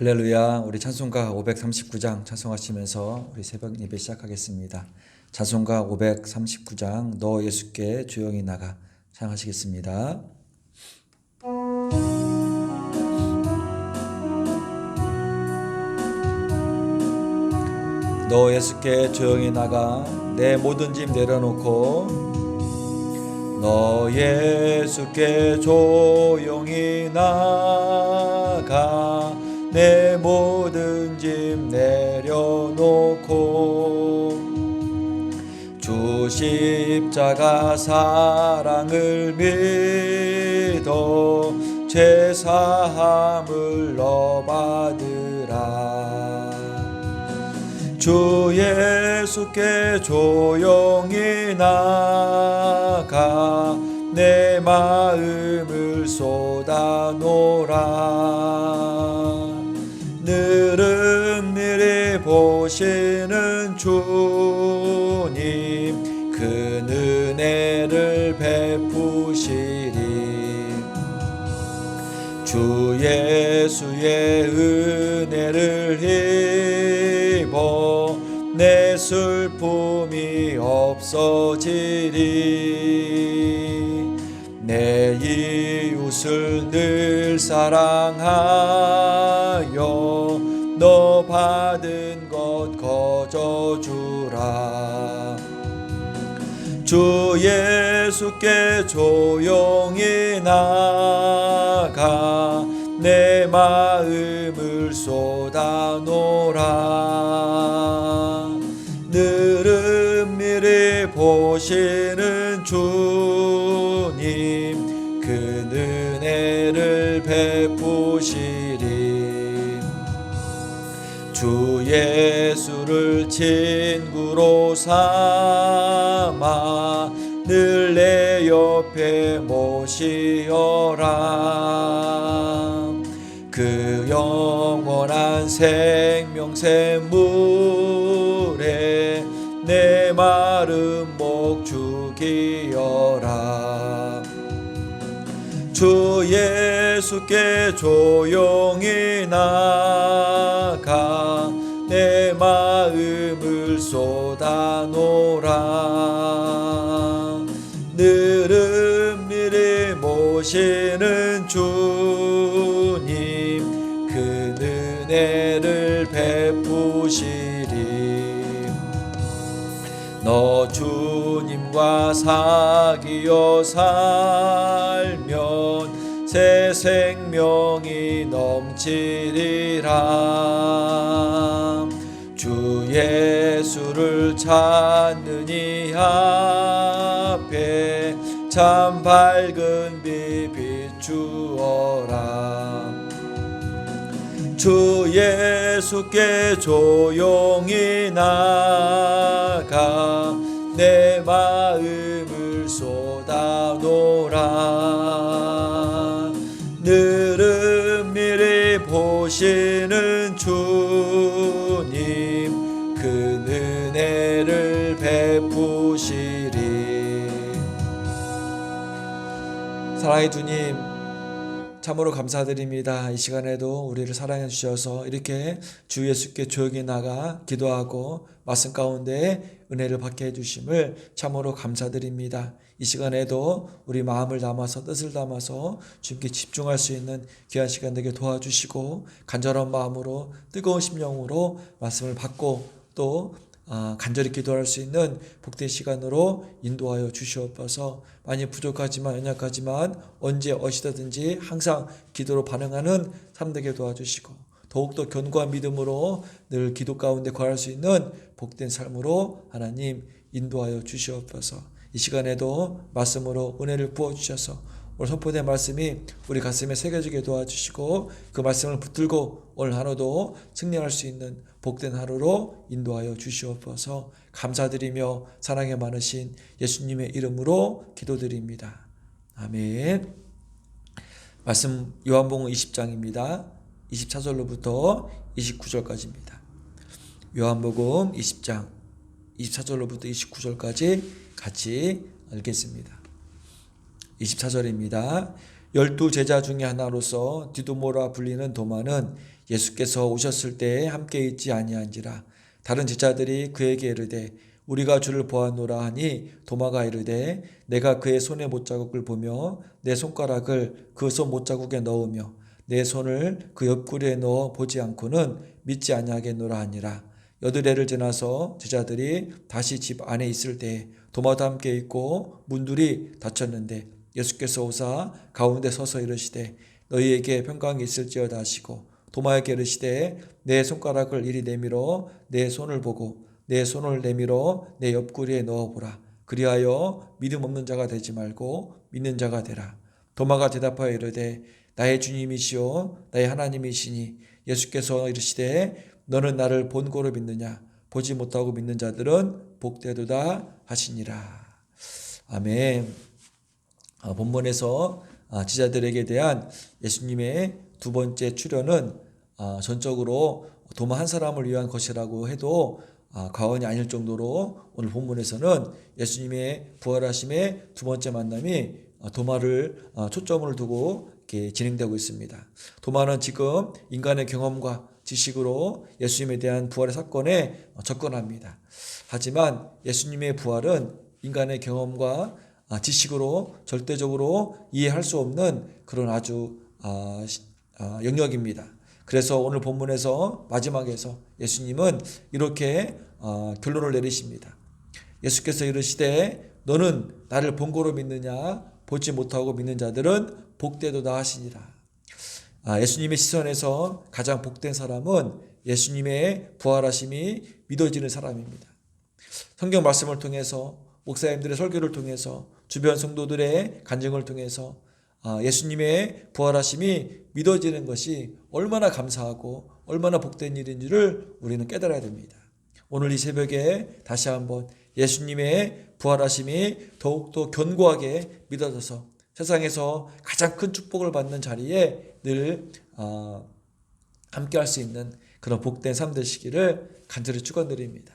할렐루야. 우리 찬송가 539장 찬송하시면서 우리 새벽 예배 시작하겠습니다. 찬송가 539장 너 예수께 조용히 나가 찬양하시겠습니다. 너 예수께 조용히 나가 내 모든 짐 내려놓고 너 예수께 조용히 나가 내 모든 짐 내려놓고 주 십자가 사랑을 믿어 죄 사함을 너 받으라. 주 예수께 조용히 나가 내 마음을 쏟아놓으라. 늘은늘이 보시는 주님 그 은혜를 베푸시리. 주 예수의 은혜를 입어 내 슬픔이 없어지리. 내 이웃을 늘 사랑하여 너 받은 것 거저주라. 주 예수께 조용히 나가 내 마음을 쏟아놓으라. 늘은밀히 보시는 주님 그 은혜를 베푸시리. 주 예수를 친구로 삼아 늘 내 옆에 모시어라. 그 영원한 생명샘 물에 내 마른 목 죽이어라. 주 예수께 조용히 나가 내 마음을 쏟아놓으라. 늘은밀히 모시는 주님 그 은혜를 베푸시리. 너 주님과 사귀어 살면 새 생명이 넘치리라. 주 예수를 찾는 이 앞에 참 밝은 빛 비추어라. 주 예수께 조용히 나가 내 마음을 쏟아놓으라. 늘은밀히 보시는 주님 그 은혜를 베푸시리. 사랑의 주님 참으로 감사드립니다. 이 시간에도 우리를 사랑해 주셔서 이렇게 주 예수께 조용히 나가 기도하고 말씀 가운데 은혜를 받게 해주심을 참으로 감사드립니다. 이 시간에도 우리 마음을 담아서 뜻을 담아서 주님께 집중할 수 있는 귀한 시간 되게 도와주시고 간절한 마음으로 뜨거운 심령으로 말씀을 받고 또 간절히 기도할 수 있는 복된 시간으로 인도하여 주시옵소서. 많이 부족하지만 연약하지만 언제 어디서든지 항상 기도로 반응하는 삶 되게 도와주시고 더욱더 견고한 믿음으로 늘 기도 가운데 거할 수 있는 복된 삶으로 하나님 인도하여 주시옵소서. 이 시간에도 말씀으로 은혜를 부어주셔서 오늘 선포된 말씀이 우리 가슴에 새겨지게 도와주시고 그 말씀을 붙들고 오늘 하루도 승리할 수 있는 복된 하루로 인도하여 주시옵소서. 감사드리며 사랑에 많으신 예수님의 이름으로 기도드립니다. 아멘. 말씀 요한복음 20장입니다. 24절로부터 29절까지입니다. 요한복음 20장 24절로부터 29절까지 같이 읽겠습니다. 24절입니다. 12 제자 중에 하나로서 디두모라 불리는 도마는 예수께서 오셨을 때에 함께 있지 아니한지라. 다른 제자들이 그에게 이르되 우리가 주를 보았노라 하니 도마가 이르되 내가 그의 손의 못자국을 보며 내 손가락을 그 손 못자국에 넣으며 내 손을 그 옆구리에 넣어 보지 않고는 믿지 아니하겠노라 하니라. 여드레를 지나서 제자들이 다시 집 안에 있을 때 도마도 함께 있고 문들이 닫혔는데 예수께서 오사 가운데 서서 이르시되 너희에게 평강이 있을지어다 하시고 도마에게 이르시되 내 손가락을 이리 내밀어 내 손을 보고 내 손을 내밀어 내 옆구리에 넣어보라. 그리하여 믿음 없는 자가 되지 말고 믿는 자가 되라. 도마가 대답하여 이르되 나의 주님이시오 나의 하나님이시니. 예수께서 이르시되 너는 나를 본고로 믿느냐. 보지 못하고 믿는 자들은 복되도다 하시니라. 아멘. 본문에서 제자들에게 대한 예수님의 두 번째 출현은 전적으로 도마 한 사람을 위한 것이라고 해도 과언이 아닐 정도로 오늘 본문에서는 예수님의 부활하심의 두 번째 만남이 도마를 초점을 두고 이렇게 진행되고 있습니다. 도마는 지금 인간의 경험과 지식으로 예수님에 대한 부활의 사건에 접근합니다. 하지만 예수님의 부활은 인간의 경험과 지식으로 절대적으로 이해할 수 없는 그런 아주 영역입니다. 그래서 오늘 본문에서 마지막에서 예수님은 이렇게 결론을 내리십니다. 예수께서 이르시되 너는 나를 본고로 믿느냐. 보지 못하고 믿는 자들은 복되도다 하시니라. 예수님의 시선에서 가장 복된 사람은 예수님의 부활하심이 믿어지는 사람입니다. 성경 말씀을 통해서 목사님들의 설교를 통해서 주변 성도들의 간증을 통해서 예수님의 부활하심이 믿어지는 것이 얼마나 감사하고 얼마나 복된 일인지를 우리는 깨달아야 됩니다. 오늘 이 새벽에 다시 한번 예수님의 부활하심이 더욱더 견고하게 믿어져서 세상에서 가장 큰 축복을 받는 자리에 늘 함께 할 수 있는 그런 복된 삶 되시기를 간절히 축원드립니다.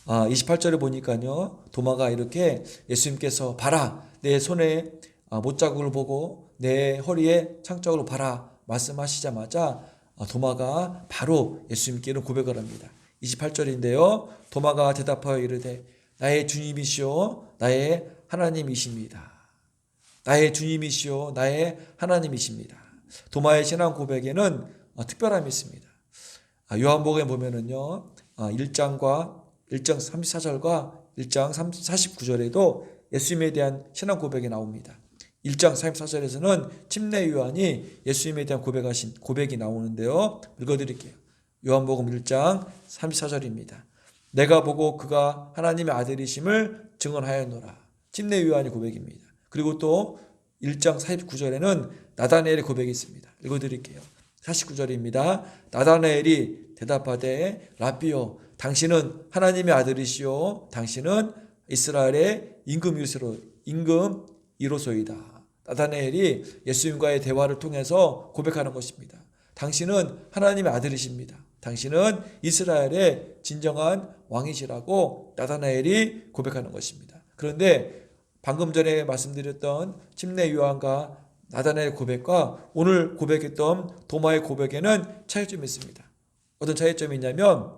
28절에 보니까요, 도마가 이렇게 예수님께서 봐라 내 손에 못자국을 보고 내 허리에 창자국을 봐라 말씀하시자마자 도마가 바로 예수님께는 고백을 합니다. 28절인데요. 도마가 대답하여 이르되 나의 주님이시오 나의 하나님이십니다. 나의 주님이시오 나의 하나님이십니다. 도마의 신앙 고백에는 특별함이 있습니다. 요한복음에 보면은요 1장 34절과 1장 49절에도 예수님에 대한 신앙 고백이 나옵니다. 1장 34절에서는 침례 요한이 예수님에 대한 고백이 나오는데요. 읽어드릴게요. 요한복음 1장 34절입니다. 내가 보고 그가 하나님의 아들이심을 증언하였노라. 침례 요한의 고백입니다. 그리고 또 1장 49절에는 나다나엘의 고백이 있습니다. 읽어드릴게요. 49절입니다. 나다나엘이 대답하되 라비요 당신은 하나님의 아들이시오 당신은 이스라엘의 임금이로소이다. 나다나엘이 예수님과의 대화를 통해서 고백하는 것입니다. 당신은 하나님의 아들이십니다. 당신은 이스라엘의 진정한 왕이시라고 나다나엘이 고백하는 것입니다. 그런데 방금 전에 말씀드렸던 침례 요한과 나다나엘의 고백과 오늘 고백했던 도마의 고백에는 차이점이 있습니다. 어떤 차이점이 있냐면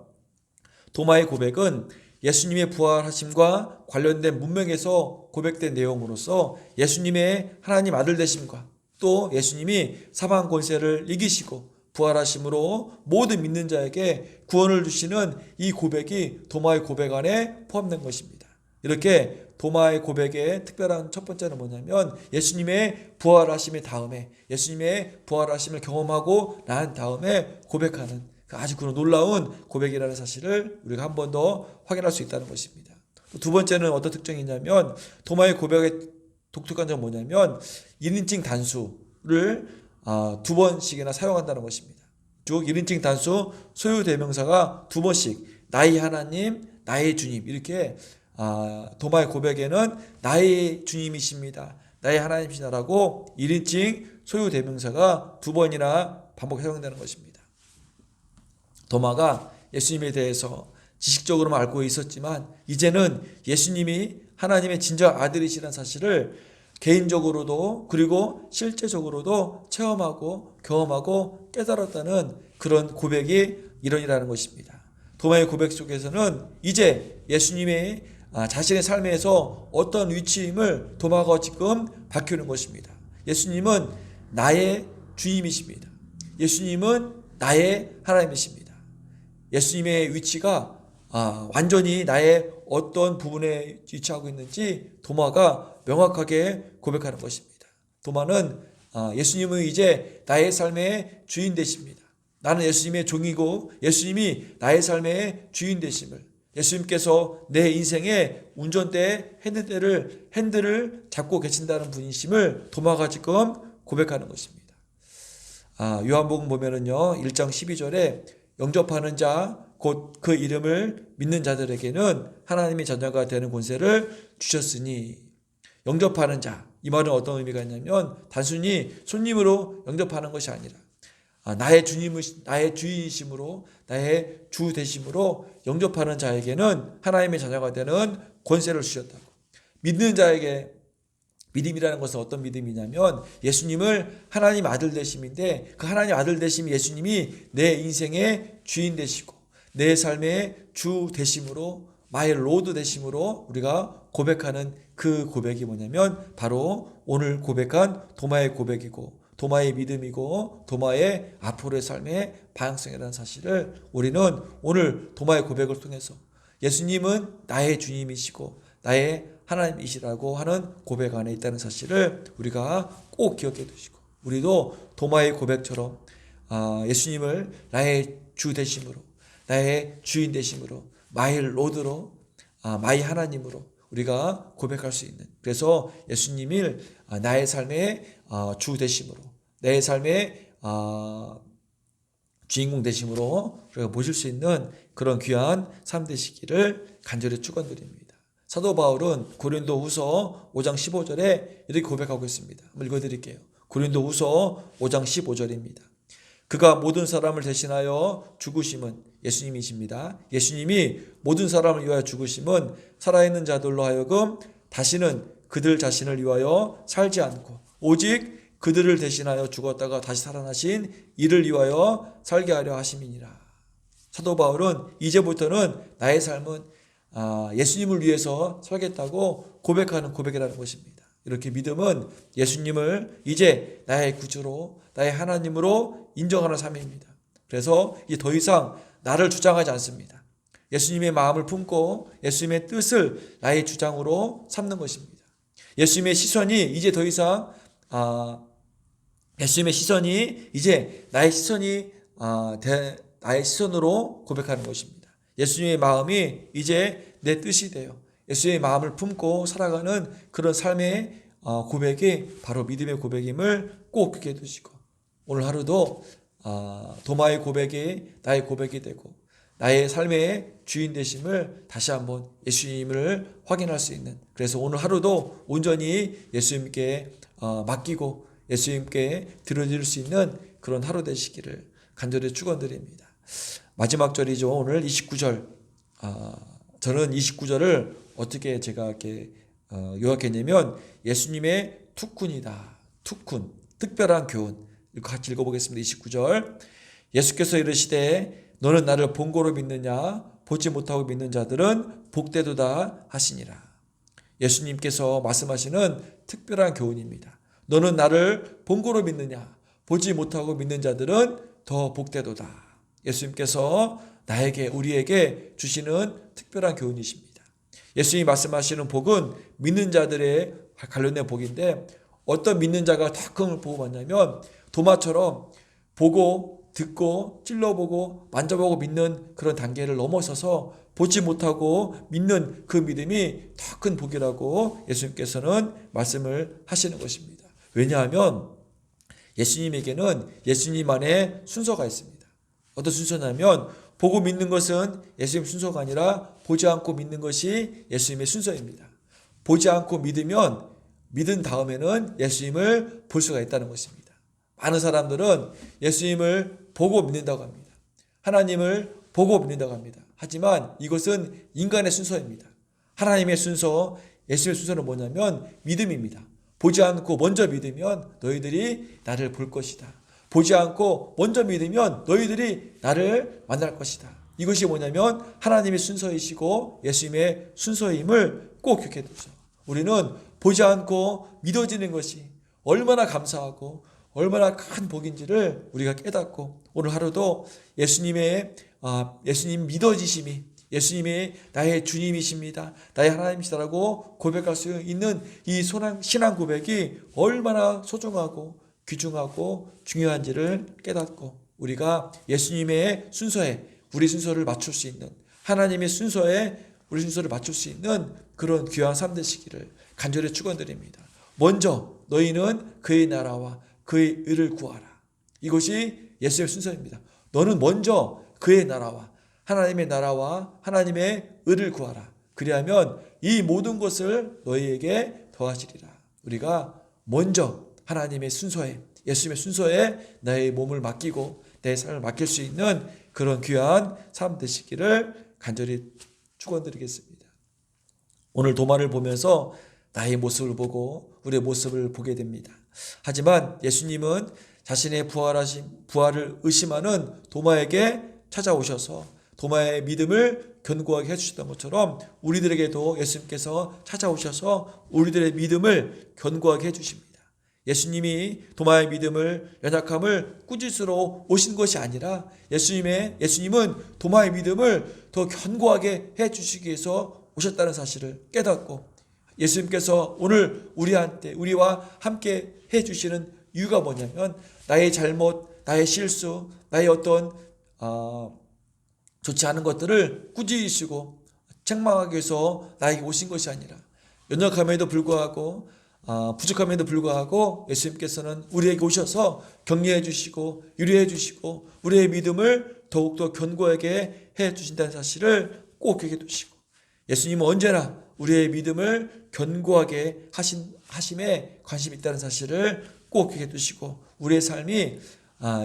도마의 고백은 예수님의 부활하심과 관련된 문맥에서 고백된 내용으로서 예수님의 하나님 아들 되심과 또 예수님이 사방 권세를 이기시고 부활하심으로 모든 믿는 자에게 구원을 주시는 이 고백이 도마의 고백 안에 포함된 것입니다. 이렇게 도마의 고백의 특별한 첫 번째는 뭐냐면 예수님의 부활하심의 다음에 예수님의 부활하심을 경험하고 난 다음에 고백하는 아주 그런 놀라운 고백이라는 사실을 우리가 한 번 더 확인할 수 있다는 것입니다. 두 번째는 어떤 특징이 있냐면 도마의 고백의 독특한 점은 뭐냐면 1인칭 단수를 두 번씩이나 사용한다는 것입니다. 즉 1인칭 단수 소유 대명사가 두 번씩 나의 하나님, 나의 주님 이렇게 도마의 고백에는 나의 주님이십니다. 나의 하나님이시다라고 1인칭 소유 대명사가 두 번이나 반복 사용되는 것입니다. 도마가 예수님에 대해서 지식적으로만 알고 있었지만 이제는 예수님이 하나님의 진정 아들이시라는 사실을 개인적으로도 그리고 실제적으로도 체험하고 경험하고 깨달았다는 그런 고백이 이론이라는 것입니다. 도마의 고백 속에서는 이제 예수님의 자신의 삶에서 어떤 위치임을 도마가 지금 밝히는 것입니다. 예수님은 나의 주님이십니다. 예수님은 나의 하나님이십니다. 예수님의 위치가 완전히 나의 어떤 부분에 위치하고 있는지 도마가 명확하게 고백하는 것입니다. 도마는 예수님은 이제 나의 삶의 주인 되십니다. 나는 예수님의 종이고 예수님이 나의 삶의 주인 되심을, 예수님께서 내 인생의 운전대 핸들을 잡고 계신다는 분이심을 도마가 지금 고백하는 것입니다. 요한복음 보면은요 1장 12절에 영접하는 자 곧 그 이름을 믿는 자들에게는 하나님의 자녀가 되는 권세를 주셨으니, 영접하는 자, 이 말은 어떤 의미가 있냐면 단순히 손님으로 영접하는 것이 아니라 나의 주인이심으로, 나의 주 되심으로 영접하는 자에게는 하나님의 자녀가 되는 권세를 주셨다고. 믿는 자에게, 믿음이라는 것은 어떤 믿음이냐면 예수님을 하나님 아들 되심인데, 그 하나님 아들 되심 예수님이 내 인생의 주인 되시고 내 삶의 주 되심으로, 마이 로드 되심으로 우리가 고백하는 그 고백이 뭐냐면 바로 오늘 고백한 도마의 고백이고, 도마의 믿음이고, 도마의 앞으로의 삶의 방향성이라는 사실을 우리는 오늘 도마의 고백을 통해서 예수님은 나의 주님이시고 나의 하나님이시라고 하는 고백 안에 있다는 사실을 우리가 꼭 기억해 두시고, 우리도 도마의 고백처럼 예수님을 나의 주 되심으로, 나의 주인 되심으로, 마이 로드로, 마이 하나님으로 우리가 고백할 수 있는, 그래서 예수님을 나의 삶의 주 되심으로, 내 삶의 주인공 되심으로 우리가 모실 수 있는 그런 귀한 삶 되시기를 간절히 축원드립니다. 사도 바울은 고린도후서 5장 15절에 이렇게 고백하고 있습니다. 한번 읽어드릴게요. 고린도후서 5장 15절입니다. 그가 모든 사람을 대신하여 죽으심은, 예수님이십니다. 예수님이 모든 사람을 위하여 죽으심은 살아있는 자들로 하여금 다시는 그들 자신을 위하여 살지 않고 오직 그들을 대신하여 죽었다가 다시 살아나신 이를 위하여 살게 하려 하심이니라. 사도 바울은 이제부터는 나의 삶은 예수님을 위해서 살겠다고 고백하는 고백이라는 것입니다. 이렇게 믿음은 예수님을 이제 나의 구주로, 나의 하나님으로 인정하는 삶입니다. 그래서 이제 더 이상 나를 주장하지 않습니다. 예수님의 마음을 품고 예수님의 뜻을 나의 주장으로 삼는 것입니다. 예수님의 시선이 이제 더 이상 예수님의 시선이 이제 나의 시선으로 고백하는 것입니다. 예수님의 마음이 이제 내 뜻이 되어 예수님의 마음을 품고 살아가는 그런 삶의 고백이 바로 믿음의 고백임을 꼭 기억해 두시고, 오늘 하루도 도마의 고백이 나의 고백이 되고 나의 삶의 주인 되심을 다시 한번 예수님을 확인할 수 있는, 그래서 오늘 하루도 온전히 예수님께 맡기고 예수님께 드려질 수 있는 그런 하루 되시기를 간절히 축원드립니다. 마지막 절이죠. 오늘 29절. 저는 29절을 어떻게 제가 이렇게 요약했냐면 예수님의 투쿤이다. 투쿤, 특별한 교훈. 이거 같이 읽어보겠습니다. 29절. 예수께서 이르시되 너는 나를 본고로 믿느냐? 보지 못하고 믿는 자들은 복되도다 하시니라. 예수님께서 말씀하시는 특별한 교훈입니다. 너는 나를 본고로 믿느냐? 보지 못하고 믿는 자들은 더 복되도다. 예수님께서 나에게, 우리에게 주시는 특별한 교훈이십니다. 예수님이 말씀하시는 복은 믿는 자들의 관련된 복인데, 어떤 믿는 자가 더 큰 복을 받냐면 도마처럼 보고 듣고 찔러보고 만져보고 믿는 그런 단계를 넘어서서 보지 못하고 믿는 그 믿음이 더 큰 복이라고 예수님께서는 말씀을 하시는 것입니다. 왜냐하면 예수님에게는 예수님만의 순서가 있습니다. 어떤 순서냐면 보고 믿는 것은 예수님 순서가 아니라 보지 않고 믿는 것이 예수님의 순서입니다. 보지 않고 믿으면 믿은 다음에는 예수님을 볼 수가 있다는 것입니다. 많은 사람들은 예수님을 보고 믿는다고 합니다. 하나님을 보고 믿는다고 합니다. 하지만 이것은 인간의 순서입니다. 하나님의 순서, 예수님의 순서는 뭐냐면 믿음입니다. 보지 않고 먼저 믿으면 너희들이 나를 볼 것이다. 보지 않고 먼저 믿으면 너희들이 나를 만날 것이다. 이것이 뭐냐면 하나님의 순서이시고 예수님의 순서임을 꼭 기억해 두죠. 우리는 보지 않고 믿어지는 것이 얼마나 감사하고 얼마나 큰 복인지를 우리가 깨닫고 오늘 하루도 예수님 믿어지심이 예수님이 나의 주님이십니다. 나의 하나님이시다라고 고백할 수 있는 이 신앙 고백이 얼마나 소중하고 귀중하고 중요한지를 깨닫고 우리가 예수님의 순서에 우리 순서를 맞출 수 있는 하나님의 순서에 우리 순서를 맞출 수 있는 그런 귀한 삶 되시기를 간절히 축원드립니다. 먼저 너희는 그의 나라와 그의 의를 구하라. 이것이 예수의 순서입니다. 너는 먼저 그의 나라와 하나님의 나라와 하나님의 의를 구하라. 그리하면 이 모든 것을 너희에게 더하시리라. 우리가 먼저 하나님의 순서에 예수님의 순서에 나의 몸을 맡기고 내 삶을 맡길 수 있는 그런 귀한 삶 되시기를 간절히 축원드리겠습니다. 오늘 도마를 보면서 나의 모습을 보고 우리의 모습을 보게 됩니다. 하지만 예수님은 자신의 부활을 의심하는 도마에게 찾아오셔서 도마의 믿음을 견고하게 해주셨던 것처럼 우리들에게도 예수님께서 찾아오셔서 우리들의 믿음을 견고하게 해주십니다. 예수님이 도마의 믿음을 연약함을 꾸짖으러 오신 것이 아니라 예수님은 도마의 믿음을 더 견고하게 해주시기 위해서 오셨다는 사실을 깨닫고 예수님께서 오늘 우리와 함께 해주시는 이유가 뭐냐면 나의 잘못, 나의 실수, 나의 어떤 좋지 않은 것들을 꾸짖으시고 책망하기 위해서 나에게 오신 것이 아니라 연약함에도 불구하고 부족함에도 불구하고 예수님께서는 우리에게 오셔서 격려해 주시고 유리해 주시고 우리의 믿음을 더욱더 견고하게 해 주신다는 사실을 꼭 기억해 두시고 예수님은 언제나 우리의 믿음을 견고하게 하심에 관심이 있다는 사실을 꼭 기억해 두시고 우리의 삶이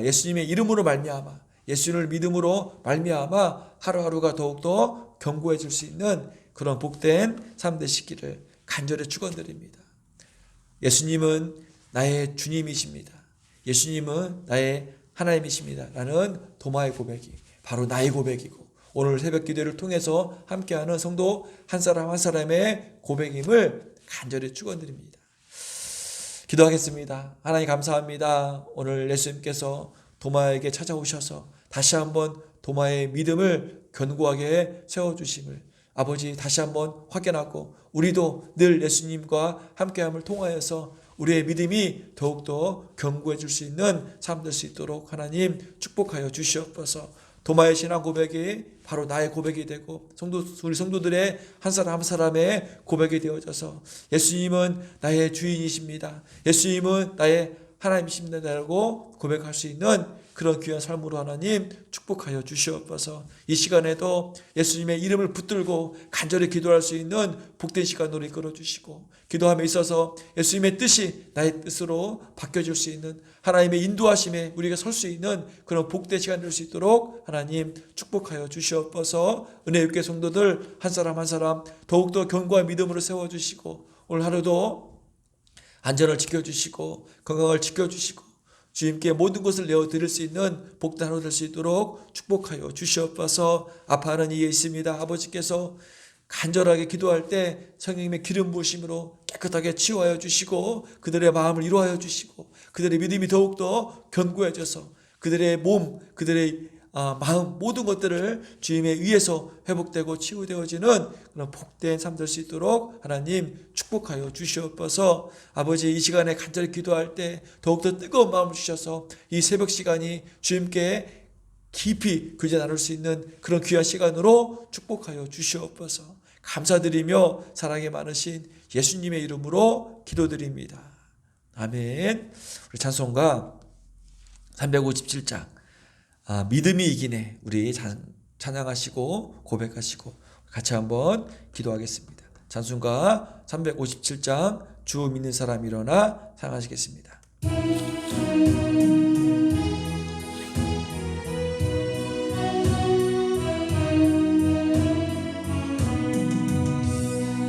예수님의 이름으로 말미암아 예수님을 믿음으로 말미암아 하루하루가 더욱더 견고해질 수 있는 그런 복된 삶 되시기를 간절히 축원드립니다. 예수님은 나의 주님이십니다. 예수님은 나의 하나님이십니다. 라는 도마의 고백이 바로 나의 고백이고 오늘 새벽 기도를 통해서 함께하는 성도 한 사람 한 사람의 고백임을 간절히 축원드립니다. 기도하겠습니다. 하나님 감사합니다. 오늘 예수님께서 도마에게 찾아오셔서 다시 한번 도마의 믿음을 견고하게 세워주심을 아버지 다시 한번 확인하고 우리도 늘 예수님과 함께함을 통하여서 우리의 믿음이 더욱더 견고해질 수 있는 삶 될 수 있도록 하나님 축복하여 주시옵소서. 도마의 신앙 고백이 바로 나의 고백이 되고 우리 성도들의 한 사람 한 사람의 고백이 되어져서 예수님은 나의 주인이십니다. 예수님은 나의 하나님이십니다라고 고백할 수 있는 그런 귀한 삶으로 하나님 축복하여 주시옵소서. 이 시간에도 예수님의 이름을 붙들고 간절히 기도할 수 있는 복된 시간으로 이끌어 주시고 기도함에 있어서 예수님의 뜻이 나의 뜻으로 바뀌어질 수 있는 하나님의 인도하심에 우리가 설 수 있는 그런 복된 시간 될 수 있도록 하나님 축복하여 주시옵소서. 은혜 있게 성도들 한 사람 한 사람 더욱더 견고한 믿음으로 세워주시고 오늘 하루도 안전을 지켜주시고 건강을 지켜주시고 주님께 모든 것을 내어드릴 수 있는 복된 하루 될 수 있도록 축복하여 주시옵소서. 아파하는 이에 있습니다. 아버지께서 간절하게 기도할 때 성령님의 기름 부으심으로 깨끗하게 치유하여 주시고 그들의 마음을 이루하여 주시고 그들의 믿음이 더욱더 견고해져서 그들의 몸, 그들의 마음 모든 것들을 주님에 의해서 회복되고 치유되어지는 그런 복된 삶 될 수 있도록 하나님 축복하여 주시옵소서. 아버지 이 시간에 간절히 기도할 때 더욱더 뜨거운 마음을 주셔서 이 새벽 시간이 주님께 깊이 교제 나눌 수 있는 그런 귀한 시간으로 축복하여 주시옵소서. 감사드리며 사랑이 많으신 예수님의 이름으로 기도드립니다. 아멘. 우리 찬송가 357장 믿음이 이기네 우리 찬양하시고 고백하시고 같이 한번 기도하겠습니다. 찬송가 357장 주 믿는 사람 일어나 찬양하시겠습니다.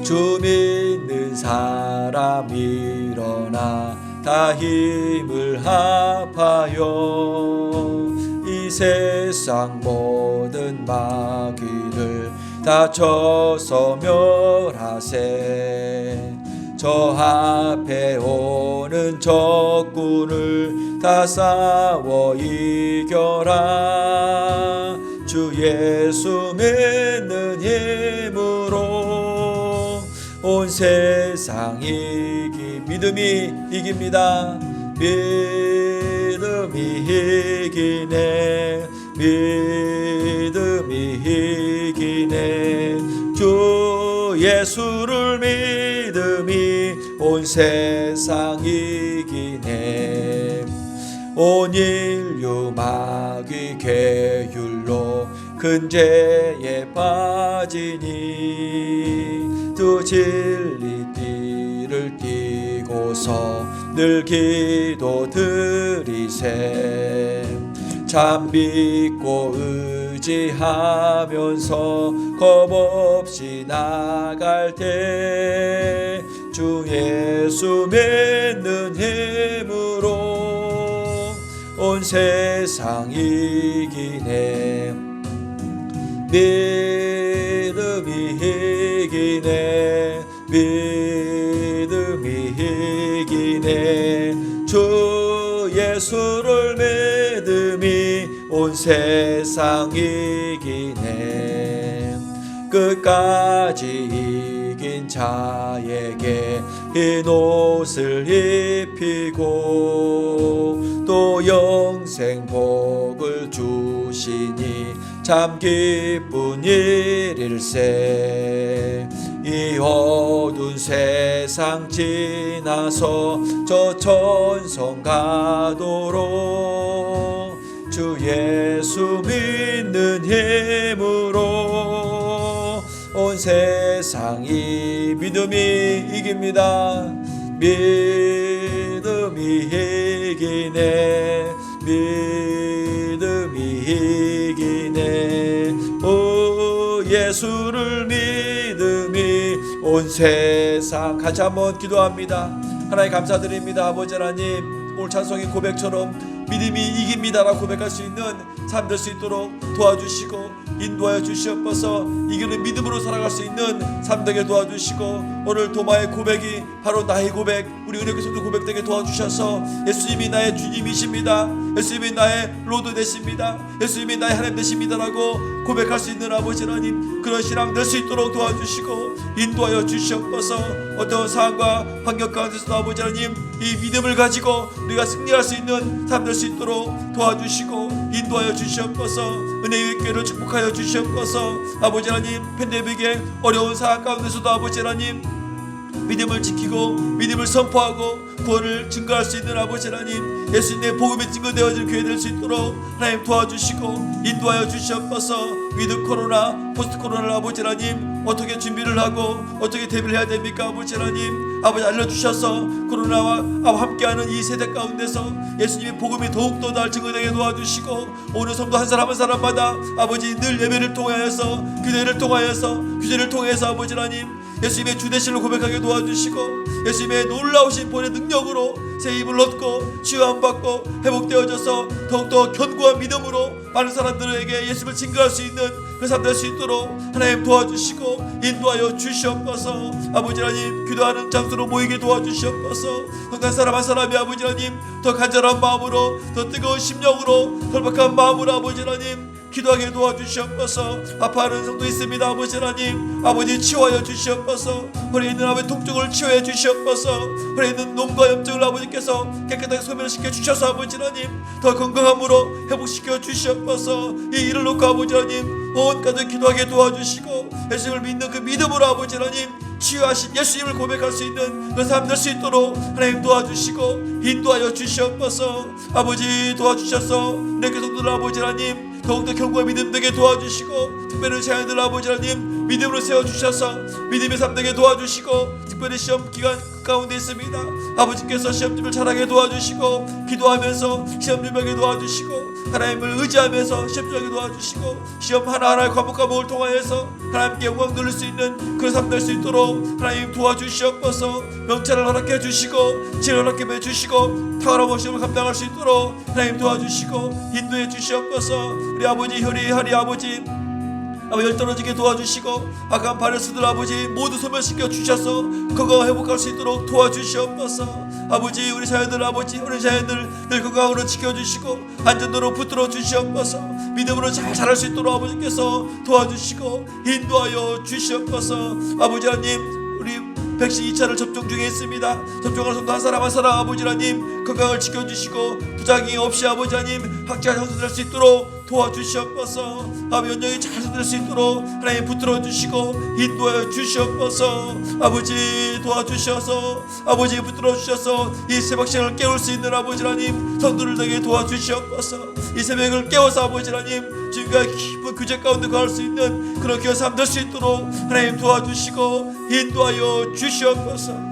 주 믿는 사람 사람 일어나 다 힘을 합하여 이 세상 모든 마귀를 다 쳐서 멸하세. 저 앞에 오는 적군을 다 싸워 이겨라. 주 예수 믿는 힘으로 온 세상 믿음이 이깁니다. 믿음이 이기네. 믿음이 이기네. 주 예수를 믿음이 온 세상 이기네. 온 인류 마귀 계율로 근죄에 빠지니 두 진리 띠를 띠고서 늘 기도 드리세. 참 믿고 의지하면서 겁없이 나갈 때 주 예수 믿는 힘으로 온 세상 이기네. 믿음이 이기네. 믿음이 이기네. 주 예수를 믿음이 온 세상 이기네. 끝까지 이긴 자에게 흰 옷을 입히고 또 영생 복을 주시니 참 기쁜 일일세. 이 어두운 세상 지나서 저 천성 가도록 주 예수 믿는 힘으로 온 세상이 믿음이 이깁니다. 믿음이 이기네. 믿음이 이기네. 오 예수를 믿음이 온 세상. 같이 한번 기도합니다. 하나님 감사드립니다. 아버지 하나님, 오늘 찬송의 고백처럼 믿음이 이깁니다라고 고백할 수 있는 삶 될 수 있도록 도와주시고 인도하여 주시옵소서. 이기는 믿음으로 살아갈 수 있는 삶 되게 도와주시고 오늘 도마의 고백이 바로 나의 고백, 우리 은혜교회도 고백되게 도와주셔서 예수님이 나의 주님이십니다. 예수님이 나의 로드 되십니다. 예수님이 나의 하나님 되십니다라고 고백할 수 있는 아버지 하나님, 그런 신앙 될 수 있도록 도와주시고 인도하여 주시옵소서. 어떤 상황과 환경 가운데서도 아버지 하나님, 이 믿음을 가지고 우리가 승리할 수 있는 삶 될 수 있도록 도와주시고 인도하여 주시옵소서. 은혜의 교회를 축복하여 주시옵소서. 아버지 하나님, 팬데믹의 어려운 상황 가운데서도 아버지 하나님, 믿음을 지키고 믿음을 선포하고 구원을 증거할 수 있는 아버지 하나님, 예수님의 복음이 증거되어질 교회 될 수 있도록 하나님 도와주시고 인도하여 주시옵소서. 위드 코로나, 포스트 코로나를 아버지 하나님 어떻게 준비를 하고 어떻게 대비를 해야 됩니까? 아버지 하나님, 아버지 알려주셔서 코로나와 함께하는 이 세대 가운데서 예수님의 복음이 더욱더 날 증거되게 도와주시고 오늘 성도 한 사람 한 사람마다 아버지 늘 예배를 통하여서 규례를 통해서 아버지 하나님 예수님의 주대신을 고백하게 도와주시고 예수님의 놀라우신 본의 능력으로 새 힘을 얻고 치유함받고 회복되어져서 더욱더 견고한 믿음으로 많은 사람들에게 예수님을 증거할 수 있는 그 삶 될 수 있도록 하나님 도와주시고 인도하여 주시옵소서. 아버지 하나님, 기도하는 장소로 모이게 도와주시옵소서. 한 사람 한 사람이 아버지 하나님 더 간절한 마음으로, 더 뜨거운 심령으로, 절박한 마음으로 아버지 하나님 기도하게 도와주시옵소서. 아파하는 성도 있습니다. 아버지 하나님, 아버지 치유하여 주시옵소서. 홀에 있는 아버지 통증을 치유해 주시옵소서. 홀에 있는 놈과 염증을 아버지께서 깨끗하게 소멸시켜 주셔서 아버지 하나님 더 건강함으로 회복시켜 주시옵소서. 이 일을 놓고 아버지 하나님 온 가족 기도하게 도와주시고 예수님을 믿는 그 믿음으로 아버지 하나님 치유하신 예수님을 고백할 수 있는 그 삶 될 수 있도록 하나님 도와주시고 인도하여 주시옵소서. 아버지 도와주셔서 내 교성들 아버지 하나님 더욱더 견고한 믿음 되게 도와주시고 특별히 자녀들 아버지 하나님 믿음으로 세워주셔서 믿음의 삶 되게 도와주시고 특별히 시험 기간 가운데 있습니다. 아버지께서 시험 준비를 잘하게 도와주시고 기도하면서 시험 준비하게 도와주시고 하나님을 의지하면서 시험 준비하게 도와주시고 시험 하나하나의 과목을 통하여서 하나님께 영광 돌릴 수 있는 그런 삶 될 수 있도록 하나님 도와주시옵소서. 명찰을 허락해 주시고 지혜를 허락해 주시고 탁월한 시험을 감당할 수 있도록 하나님 도와주시고 인도해 주시옵소서. 우리 아버지 효리하리 아버지 열 떨어지게 도와주시고 악한 바리새인들 아버지 모두 소멸시켜 주셔서 건강을 회복할 수 있도록 도와주시옵소서. 아버지 우리 자녀들 아버지 우리 자녀들 늘 건강으로 지켜주시고 안전도로 붙들어 주시옵소서. 믿음으로 잘 자랄 수 있도록 아버지께서 도와주시고 인도하여 주시옵소서. 아버지 하나님 우리 백신 2차를 접종 중에 있습니다. 접종할 성도 한 사람 한 사람 아버지 하나님 건강을 지켜주시고 부작용이 없이 아버지 하나님 학자가 형성될 수 있도록 도와주시옵소서. 아버지 연령이 잘 성될 수 있도록 하나님 붙들어 주시고 인도하여 주시옵소서. 아버지 도와주셔서 아버지 붙들어 주셔서 이 새벽 시간을 깨울 수 있는 아버지 하나님 성도를 되게 도와주시옵소서. 이 새벽을 깨워서 아버지 하나님 주님과 깊은 규제 가운데 거할 수 있는 그런 귀한 삶 될 수 있도록 하나님 도와주시고 인도하여 주시옵소서.